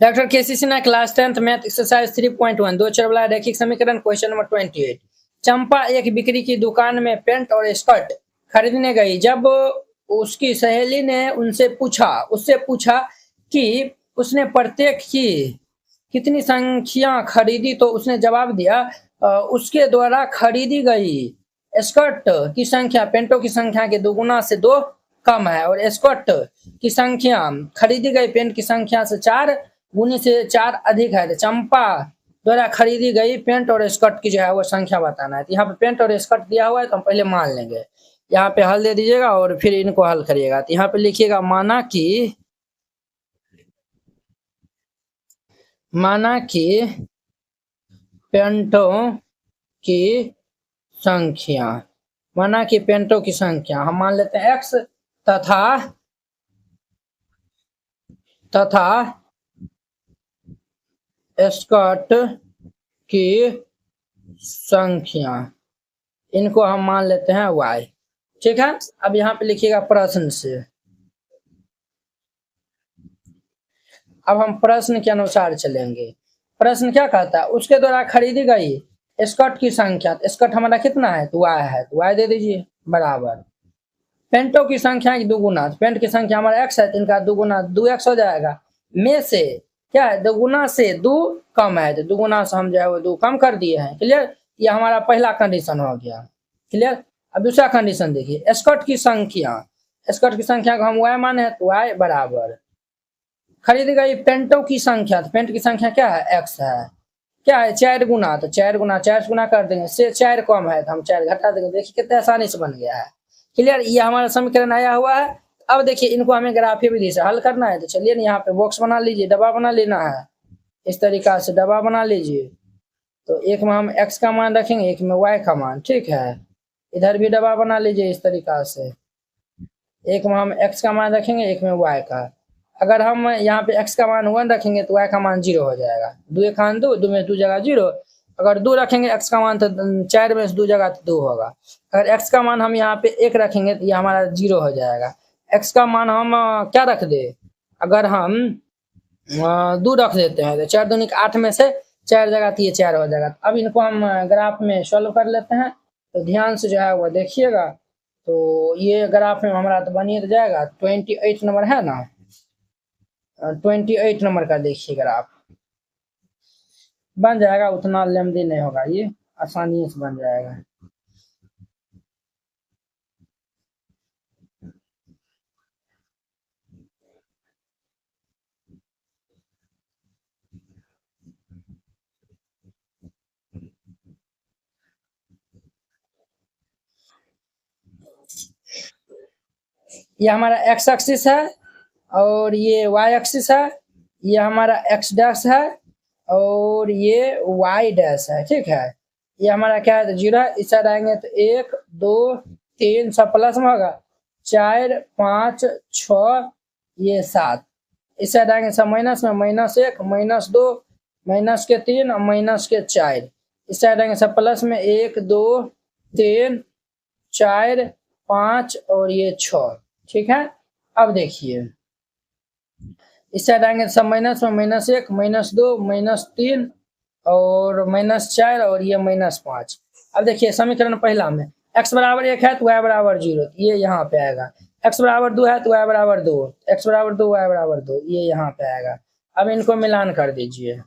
Doctor K C Sinha class 10th math exercise 3.1 दो चर वाला रैखिक समीकरण क्वेश्चन नंबर 28। चंपा एक बिक्री की दुकान में पेंट और स्कर्ट खरीदने गई। जब उसकी सहेली ने उससे पूछा कि उसने प्रत्येक की कितनी संख्या खरीदी तो उसने जवाब दिया उसके द्वारा खरीदी गई स्कर्ट की संख्या पेंटों की संख्या के दोगुना से 2 कम है और स्कर्ट की संख्या खरीदी गई पेंट की संख्या से 4 गुने से 4 अधिक है। तो चंपा द्वारा खरीदी गई पेंट और स्कर्ट की जो है वो संख्या बताना है। तो यहाँ पे पेंट और स्कर्ट दिया हुआ है तो हम पहले मान लेंगे। यहाँ पे हल दे दीजिएगा और फिर इनको हल करिएगा। तो यहाँ पे लिखिएगा माना कि पेंटों की संख्या हम मान लेते हैं x तथा स्कर्ट की संख्या इनको हम मान लेते हैं y। ठीक है, अब यहाँ पे लिखिएगा प्रश्न से। अब हम प्रश्न के अनुसार चलेंगे। प्रश्न क्या कहता है, उसके द्वारा खरीदी गई स्कर्ट की संख्या। स्कर्ट हमारा कितना है तो y है, तो y दे दीजिए बराबर पेंटों की संख्या की दुगुना। पेंट की संख्या हमारा x है तो इनका दुगुना 2x हो जाएगा। में से क्या है, दुगुना से 2 कम है तो दुगुना से हम जो है वो 2 कम कर दिए हैं। क्लियर, ये हमारा पहला कंडीशन हो गया। क्लियर, अब दूसरा कंडीशन देखिए, स्कर्ट की संख्या को हम y माने हैं तो y बराबर खरीदी गई पेंटों की संख्या। तो पेंट की संख्या क्या है x है, क्या है 4 गुना, तो 4 गुना 4 से गुना कर देंगे, से 4 कम है तो हम 4 घटा देंगे। देखिए कितने आसानी से बन गया है। क्लियर, ये हमारा समीकरण आया हुआ है। अब देखिए इनको हमें ग्राफीय विधि से हल करना है। तो चलिए यहाँ पे बॉक्स बना लीजिए, डब्बा बना लेना है। इस तरीका से डब्बा बना लीजिए। तो एक में हम x का मान रखेंगे, एक में y का मान। ठीक है, इधर भी डब्बा बना लीजिए इस तरीका से। एक में हम x का मान रखेंगे, एक में y का। अगर हम यहाँ पे x का मान 1 रखेंगे तो y का मान 0 हो जाएगा। 2 एक खान 2, 2 में 2 जगह 0। अगर 2 रखेंगे x का मान तो 4 में से 2 जगह तो 2 होगा। अगर x का मान हम यहाँ पे 1 रखेंगे तो ये हमारा 0 हो जाएगा। x का मान हम क्या रख दे, अगर हम 2 रख देते हैं तो 4 दूनी 8 में से 4 जगह तो ये 4 हो जाएगा। अब इनको हम ग्राफ में सॉल्व कर लेते हैं। तो ध्यान से जो है वो देखिएगा। तो ये ग्राफ में हमारा तो बनिए तो जाएगा। 28 नंबर है ना, 28 नंबर का देखिए ग्राफ बन जाएगा। उतना लेंदी नहीं होगा, ये आसानी से बन जाएगा। ये हमारा x एक्सिस है और ये y एक्सिस है। ये हमारा x डैश है और ये y डैश है। ठीक है, ये हमारा क्या है तो 0 है। इस साइड आएंगे तो 1 2 3 सब प्लस में होगा, 4 5 6 ये 7। इस साइड आएंगे सब माइनस में, -1 -2 -3 और -4। इस साइड आएंगे सब प्लस में, 1 2 3 4 5 और ये 6। ठीक है, अब देखिए इस साइड आएंगे सब माइनस में, -1 -2 -3 और -4 और ये -5। अब देखिए समीकरण पहला में x बराबर 1 है तो y बराबर 0, ये यहाँ पे आएगा। x बराबर 2 है तो y बराबर 2, x बराबर 2 y बराबर 2, ये यहाँ पे आएगा। अब इनको मिलान कर दीजिए।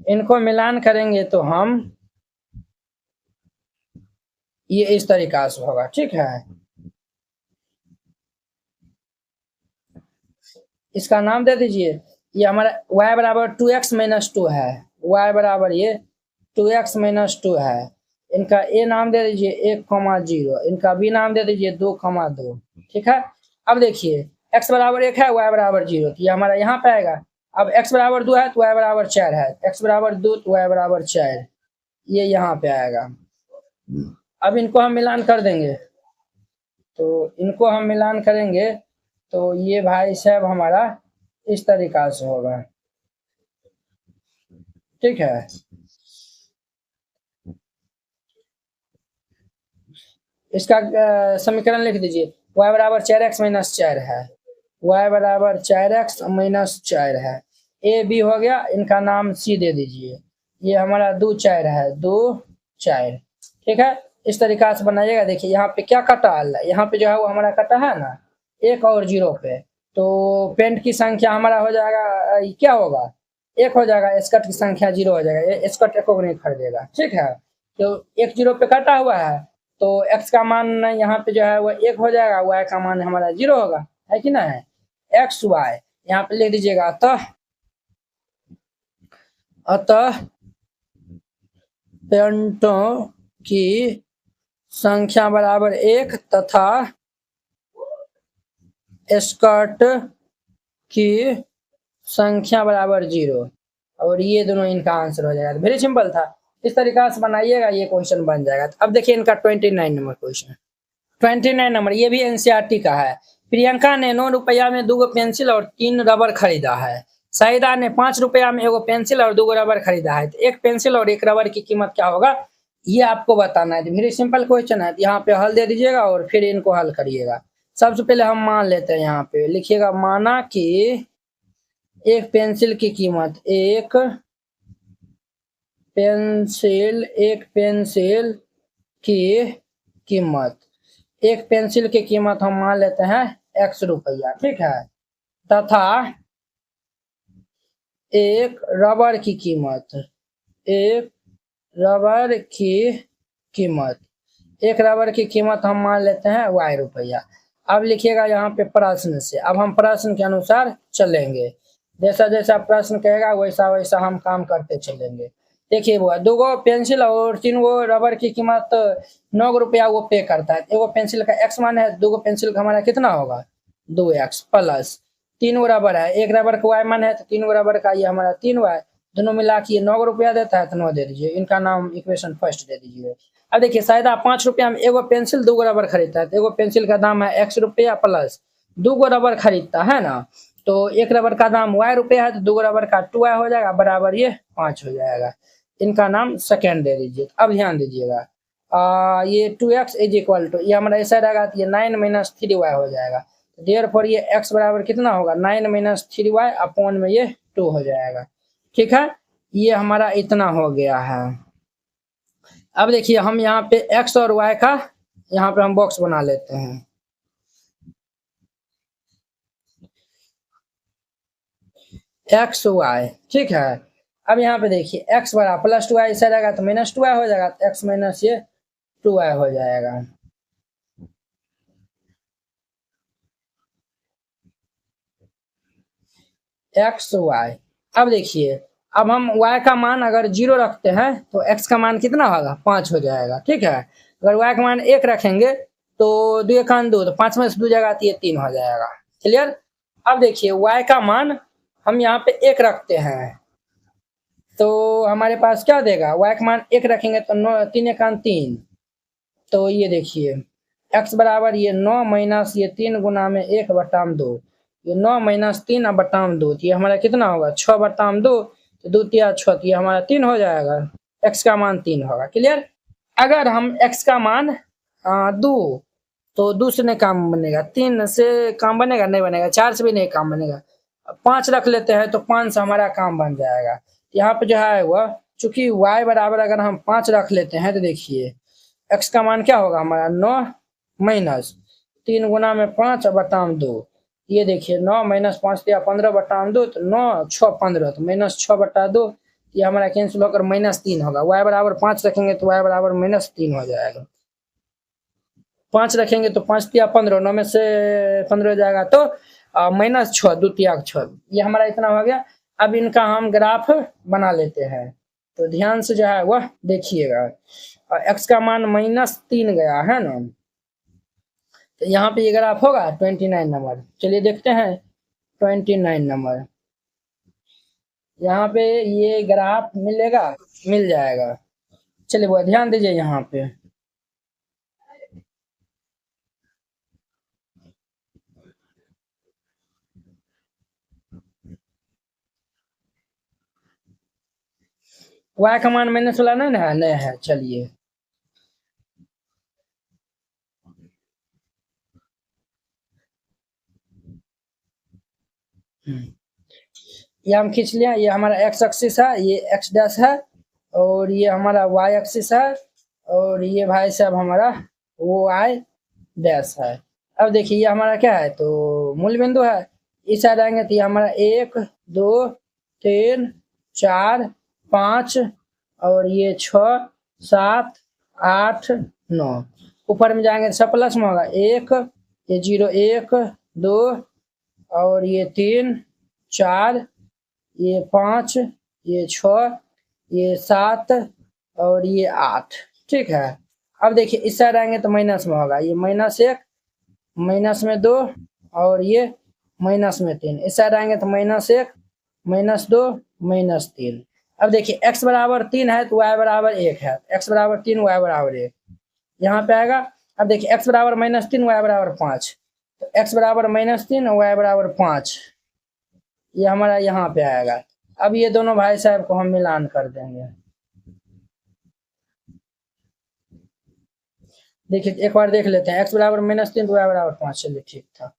इनको मिलान करेंगे तो हम ये इस तरीका से होगा। ठीक है, इसका नाम दे दीजिए। ये हमारा y बराबर 2x - 2 है, y बराबर ये 2x - 2 है। इनका a नाम दे दीजिए 1,0, इनका b नाम दे दीजिए 2,2। ठीक है, अब देखिए x बराबर 1 है, y बराबर 0, तो ये हमारा यहाँ पे आएगा। अब x बराबर 2 है तो y बराबर 4 है, x बराबर 2 तो y बराबर 4, ये यहाँ पे आएगा। अब इनको हम मिलान कर देंगे। तो इनको हम मिलान करेंगे तो ये भाई साहब हमारा इस तरीका से होगा। ठीक है, इसका समीकरण लिख दीजिए। y बराबर 4x माइनस 4 है, y बराबर 4x माइनस 4 है। ए बी हो गया, इनका नाम सी दे दीजिए। ये हमारा 2 4 है, 2 4। ठीक है, इस तरीका से बनाइएगा। देखिए यहाँ पे क्या कटा, यहाँ पे जो है वो हमारा कटा है ना 1 और 0 पे, तो पेंट की संख्या हमारा हो जाएगा क्या होगा, 1 हो जाएगा। स्कर्ट की संख्या 0 हो जाएगा, ये स्कर्ट एको को नहीं खरीदेगा। ठीक है, तो 1 0 पे कटा हुआ है, तो x का मान यहाँ पे जो है वो 1 हो जाएगा, y का मान हमारा 0 होगा, है कि ना है। एक्स वाई यहाँ पे लिख दीजिएगा। अतः अतः पेंटों की संख्या बराबर 1 तथा स्कर्ट की संख्या बराबर 0, और ये दोनों इनका आंसर हो जाएगा। वेरी सिंपल था, इस तरीका से बनाइएगा, ये क्वेश्चन बन जाएगा। अब देखिए इनका 29 नंबर क्वेश्चन, 29 नंबर, ये भी एनसीईआरटी का है। प्रियंका ने 9 रुपया में 2 पेंसिल और 3 रबर खरीदा है। साहिदा ने 5 रुपया में 1 पेंसिल और 2 रबर खरीदा है। तो एक पेंसिल और 1 रबर की कीमत क्या होगा, ये आपको बताना है। वेरी सिंपल क्वेश्चन है, यहाँ पे हल दे दीजिएगा और फिर इनको हल करिएगा। सबसे पहले हम मान लेते हैं, यहाँ पे लिखिएगा, माना कि एक पेंसिल की कीमत, एक पेंसिल की कीमत, एक पेंसिल की कीमत हम मान लेते हैं x रुपया। ठीक है, तथा एक रबर की कीमत, एक रबर की कीमत, एक रबर की कीमत हम मान लेते हैं y रुपया। अब लिखिएगा यहाँ पे प्रश्न से, अब हम प्रश्न के अनुसार चलेंगे, जैसा जैसा प्रश्न कहेगा वैसा वैसा हम काम करते चलेंगे। देखिए वो 2 पेंसिल और 3 रबर की कीमत 9 रुपया वो पे करता है। 1 पेंसिल का x मान है, 2 पेंसिल का हमारा कितना होगा 2x, प्लस 3 रबर है, 1 रबर का y मान है, तो 3 रबर का ये हमारा 3y, दोनों मिला के 9 रुपया देता है, तो 9 दे दीजिए। इनका नाम इक्वेशन फर्स्ट दे दीजिए। अब देखिए साहिदा 5 रुपया में 1 पेंसिल 2 रबर खरीदता है, तो 1 पेंसिल का दाम है x रुपया, प्लस 2 रबर खरीदता है ना, तो 1 रबर का दाम y रुपया है, तो 2 रबर का 2y हो जाएगा, बराबर ये 5 हो जाएगा। इनका नाम सेकेंड दे दीजिए। अब ध्यान दीजिएगा, ये 2x इज इक्वल टू, ये हमारा ऐसा रहेगा, तो ये 9 माइनस 3y हो जाएगा। देयरफॉर ये x बराबर कितना होगा 9 माइनस 3y अपॉन में ये 2 हो जाएगा। ठीक है, ये हमारा इतना हो गया है। अब देखिए हम यहाँ पे x और y का यहाँ पे हम बॉक्स बना लेते हैं। एक्स वाई, ठीक है। अब यहाँ पे देखिए x बराबर प्लस 2y, ऐसा रहेगा तो माइनस 2y हो जाएगा, तो x माइनस ये 2y हो जाएगा। एक्स वाई, अब देखिए अब हम y का मान अगर 0 रखते हैं तो x का मान कितना होगा 5 हो जाएगा। ठीक है, अगर y का मान 1 रखेंगे तो 2 1 2, तो 5 में से 2 जाएगा तो ये 3 हो जाएगा। क्लियर। अब देखिए y का मान हम यहाँ पे 1 रखते हैं, तो हमारे पास क्या देगा, y का मान 1 रखेंगे तो 3 1 3, तो ये देखिए x बराबर ये 9 माइनस ये 3 गुना में 1 बटाम 2, ये 9 माइनस 3 बटाम 2, तो ये हमारा कितना होगा 6 बटाम 2, तो 2 तिया 6, तो ये हमारा 3 हो जाएगा, x का मान 3 होगा। क्लियर। अगर हम x का मान 2, तो 2 से नहीं काम बनेगा, 3 से काम बनेगा नहीं बनेगा, 4 से भी नहीं काम बनेगा, 5 रख लेते हैं तो 5 से हमारा काम बन जाएगा। यहाँ पे जो है वह चूंकि y बराबर अगर हम 5 रख लेते हैं, तो देखिए x का मान क्या होगा हमारा 9 माइनस 3 गुना में 5 बटाम 2, ये देखिए 9 माइनस 5 दिया 15 बटाम 2, तो 9 6 15, तो माइनस 6 बटा 2, ये हमारा कैंसिल होकर माइनस 3 होगा। y बराबर 5 रखेंगे तो y बराबर माइनस 3 हो जाएगा। 5 रखेंगे तो 5 तिया 15, 9 में से 15 हो जाएगा, तो माइनस 6 2 तिया 6, ये हमारा इतना हो गया। अब इनका हम ग्राफ बना लेते हैं, तो ध्यान से जो है वह देखिएगा। x का मान -3 गया है ना, तो यहाँ पे ये ग्राफ होगा 29 नंबर। चलिए देखते हैं 29 नंबर, यहाँ पे ये ग्राफ मिलेगा, मिल जाएगा। चलिए वो ध्यान दीजिए यहाँ पे, y का मान माइनस वाला नहीं है, नहीं है। चलिए ये हम खींच लिया, ये हमारा एक्स एक्सिस है, ये एक्स डैश है, और ये हमारा वाई एक्सिस है, और ये भाई साहब हमारा वो वाई डैश है। अब देखिए ये हमारा क्या है, तो मूल बिंदु है। इस साइड आएंगे तो ये हमारा 1 2 3 4 5 और ये 6 7 8 9। ऊपर में जाएंगे तो सब प्लस में होगा, 1 ये 0 1 2 और ये 3 4 ये 5 ये 6 ये 7 और ये 8। ठीक है। अब देखिए इस साइड आएंगे तो माइनस में होगा, ये -1 -2 और ये -3। इस साइड आएंगे तो -1 -2 -3। अब देखिए x बराबर 3 है तो y बराबर 1 है, x बराबर 3 y बराबर 1 यहाँ पे आएगा। अब देखिए x बराबर -3 y बराबर 5, तो x बराबर -3 y बराबर 5, ये हमारा यहाँ पे आएगा। अब ये दोनों भाई साहब को हम मिलान कर देंगे। देखिए एक बार देख लेते हैं, x बराबर -3 तो y बराबर 5, चलिए ठीक था।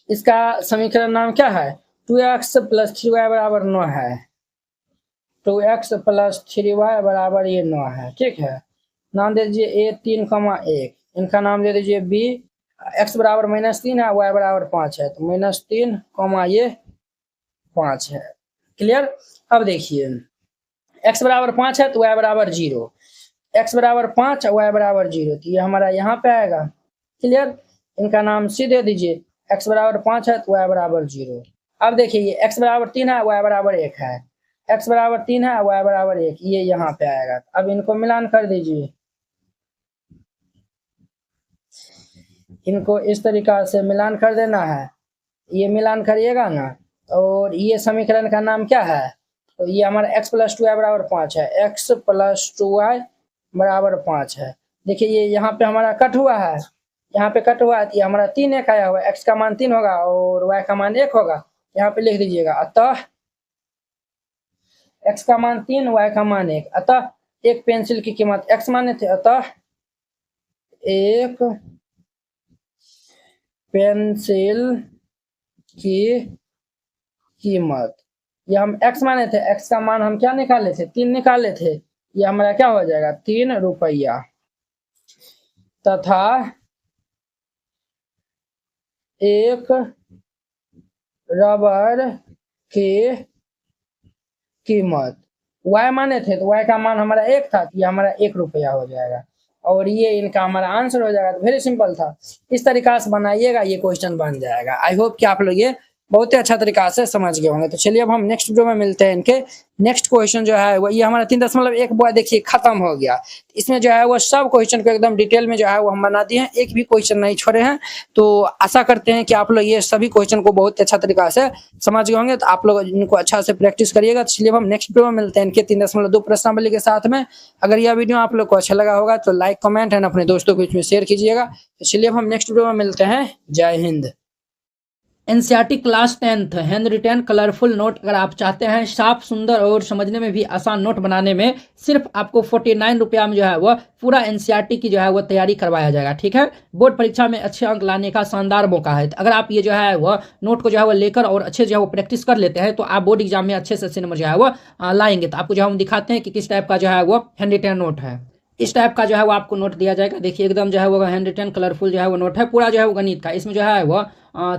इसका समीकरण नाम क्या है, 2x + 3y बराबर 9 है, 2x + 3y बराबर ये 9 है। ठीक है। नाम दे दीजिए A3,1, इनका नाम दे दीजिए B। x बराबर -3 है, y बराबर 5 है, तो -3, ये 5 है। क्लियर। अब देखिए x बराबर 5 है तो y बराबर 0, x बराबर 5 y बराबर 0, तो ये हमारा यहाँ पे आएगा। क्लियर। इनका नाम C दे दीजिए, x बराबर 5 है तो y बराबर 0। अब देखिए ये x बराबर 3 है y बराबर 1 है, x बराबर 3 है y बराबर 1, ये यहाँ पे आएगा। अब इनको मिलान कर दीजिए, इनको इस तरीका से मिलान कर देना है। ये मिलान करिएगा ना, और ये समीकरण का नाम क्या है, तो ये हमारा x + 2y बराबर 5 है, x + 2y बराबर 5 है। देखिए ये यहाँ पे हमारा कट हुआ है, यहाँ पे कट हुआ है, तो ये हमारा 3 1 आया हुआ है, x का मान 3 होगा और y का मान 1 होगा। यहाँ पे लिख दीजिएगा, अतः x का मान 3 y का मान 1, अतः एक पेंसिल की कीमत x माने थे, अतः एक पेंसिल की कीमत, ये हम x माने थे, x का मान हम क्या निकाले थे, 3 निकाले थे, ये हमारा क्या हो जाएगा 3 रुपया। तथा एक रबर की कीमत, y माने थे तो y का मान हमारा 1 था, तो ये हमारा 1 रुपया हो जाएगा, और ये इनका हमारा आंसर हो जाएगा। तो वेरी सिंपल था, इस तरीका से बनाइएगा, ये क्वेश्चन बन जाएगा। आई होप कि आप लोग ये बहुत ही अच्छा तरीका से समझ गए होंगे। तो चलिए अब हम नेक्स्ट वीडियो में मिलते हैं। इनके नेक्स्ट क्वेश्चन जो है वो ये हमारा 3.1 बॉय देखिए खत्म हो गया। इसमें जो है वो सब क्वेश्चन को एकदम डिटेल में जो है वो हम बना दिए हैं, एक भी क्वेश्चन नहीं छोड़े हैं। तो आशा करते हैं कि आप लोग ये सभी क्वेश्चन को बहुत अच्छा तरीका से समझ गए होंगे। तो आप लोग इनको अच्छा से प्रैक्टिस करिएगा। तो चलिए अब हम नेक्स्ट वीडियो में मिलते हैं इनके 3.2 प्रश्नावली के साथ में। अगर यह वीडियो आप लोग को अच्छा लगा होगा तो लाइक कमेंट एंड अपने दोस्तों के बीच में शेयर कीजिएगा। तो चलिए अब हम नेक्स्ट वीडियो में मिलते हैं। जय Hind. NCERT class 10th hand retain colourful note अगर आप चाहते हैं साफ सुंदर और समझने में भी आसान नोट बनाने में, सिर्फ आपको 49 रुपया में जो है वह पूरा एनसीईआरटी की जो है वह तैयारी करवाया जाएगा। ठीक है। बोर्ड परीक्षा में अच्छे अंक लाने का शानदार मौका है। अगर आप ये जो है वह नोट को जो है वह लेकर और अच्छे जो है वो प्रैक्टिस कर लेते हैं तो आप बोर्ड एग्जाम में अच्छे से अच्छे नंबर जो है वह लाएंगे। तो आपको जो है हम दिखाते हैं कि किस टाइप का जो है वो हैंड रिटेन नोट है। इस टाइप का जो है वो आपको नोट दिया जाएगा। देखिए एकदम जो है वो हैंड रिटेन कलरफुल जो है वो नोट है, पूरा जो है वो गणित का। इसमें जो है वो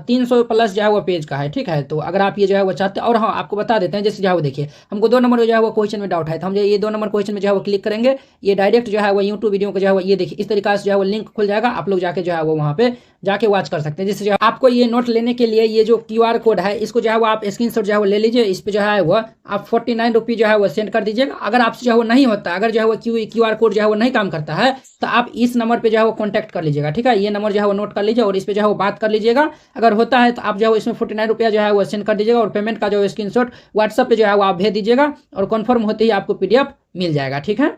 300 प्लस जो है वो पेज का है। ठीक है। तो अगर आप ये जो है वो चाहते हैं, और हाँ आपको बता देते हैं जैसे जो है वो देखिए हमको 2 नंबर जो है वो क्वेश्चन में डाउट है, तो हम जो ये 2 नंबर क्वेश्चन में जो है वो क्लिक करेंगे, ये डायरेक्ट जो है वो यूट्यूब वीडियो को जो है वो ये देखिए इस तरीके से जो है वो लिंक खुल जाएगा। आप लोग जाके जो है वो वहाँ पे जाके वॉच कर सकते हैं। जिससे जो है आपको ये नोट लेने के लिए ये जो QR कोड है इसको जो है वो आप स्क्रीनशॉट जो है वो ले लीजिए। इस पे जो है वो आप 49 रुपये जो है वो सेंड कर दीजिएगा। अगर आपसे जो है वो नहीं होता, अगर जो है वो QR कोड जो है वो नहीं काम करता है तो आप इस नंबर पे जो है वो कॉन्टैक्ट कर लीजिएगा। ठीक है। ये नंबर जो है वो नोट कर लीजिए और इस पे जो है वो बात कर लीजिएगा। अगर होता है तो आप जो है इसमें 49 रुपया जो है वो सेंड कर दीजिएगा और पेमेंट का जो स्क्रीनशॉट व्हाट्सएप पे जो है वो आप भेज दीजिएगा और कंफर्म होते ही आपको PDF मिल जाएगा। ठीक है।